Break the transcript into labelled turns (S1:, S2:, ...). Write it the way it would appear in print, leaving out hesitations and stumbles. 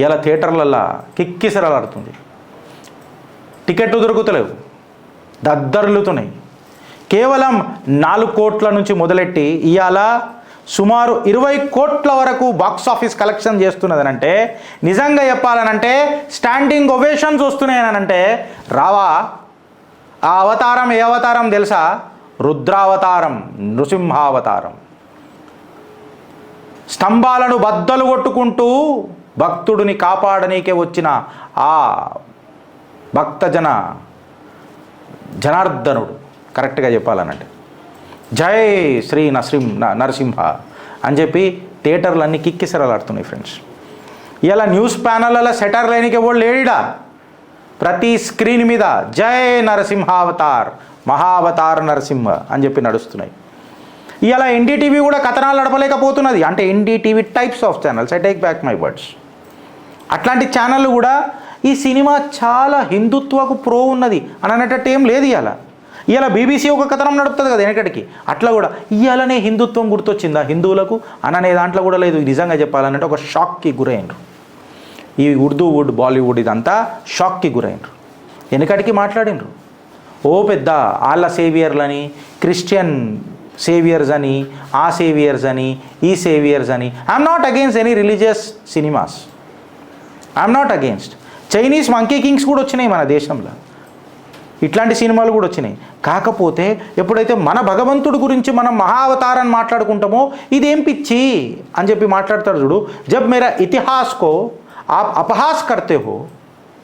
S1: ఇలా థియేటర్లల్లో కిక్కిసరలాడుతుంది. టికెట్లు దొరుకుతలేవు, దద్దరులుతున్నాయి. కేవలం 4 కోట్ల నుంచి మొదలెట్టి ఇవాళ సుమారు 20 కోట్ల వరకు బాక్స్ ఆఫీస్ కలెక్షన్ చేస్తున్నదనంటే, నిజంగా చెప్పాలనంటే స్టాండింగ్ ఒవేషన్స్ వస్తున్నాయనంటే రావా. ఆ అవతారం ఏ అవతారం తెలుసా? రుద్రావతారం, నృసింహావతారం. స్తంభాలను బద్దలు కొట్టుకుంటూ భక్తుడిని కాపాడనీకే వచ్చిన ఆ భక్తజన జనార్దనుడు, కరెక్ట్గా చెప్పాలనంటే. జై శ్రీ నరసింహ అని చెప్పి థియేటర్లన్నీ కిక్కిసరలాడుతున్నాయి ఫ్రెండ్స్. ఇలా న్యూస్ ప్యానళ్ళలో సెటర్ లేనికి ఎవరు లేడిడా. ప్రతి స్క్రీన్ మీద జై నరసింహావతార్, మహావతార్ నరసింహ అని చెప్పి నడుస్తున్నాయి. ఇలా ఎన్డీటీవీ కూడా కథనాలు నడపలేకపోతున్నది. అంటే NDTV types of channels, I take back my words. అట్లాంటి ఛానళ్ళు కూడా ఈ సినిమా చాలా హిందుత్వకు ప్రో ఉన్నది అని అనేటట్టు ఏం లేదు. ఇలా బీబీసీ ఒక కథనం నడుపుతుంది కదా వెనకటికి, అట్లా కూడా ఇవాళనే హిందుత్వం గుర్తొచ్చిందా హిందువులకు అననే దాంట్లో కూడా లేదు. నిజంగా చెప్పాలంటే ఒక షాక్కి గురైనరు. ఈ ఉర్దూవుడ్, బాలీవుడ్ ఇదంతా షాక్కి గురైనరు. వెనకటికి మాట్లాడినరు ఓ పెద్ద వాళ్ళ సేవియర్లని, క్రిస్టియన్ సేవియర్స్ అని, ఆ సేవియర్స్ అని, ఈ సేవియర్స్ అని. I'm not against any religious cinemas, I'm not against. Chinese monkey Kings కూడా వచ్చినాయి మన దేశంలో, ఇట్లాంటి సినిమాలు కూడా వచ్చినాయి. కాకపోతే ఎప్పుడైతే మన భగవంతుడి గురించి మనం మహావతారాన్ని మాట్లాడుకుంటామో ఇదేం పిచ్చి అని చెప్పి మాట్లాడతాడు చూడు. జబ్ మేరా ఇతిహాస్ కో आप अपहास करते हो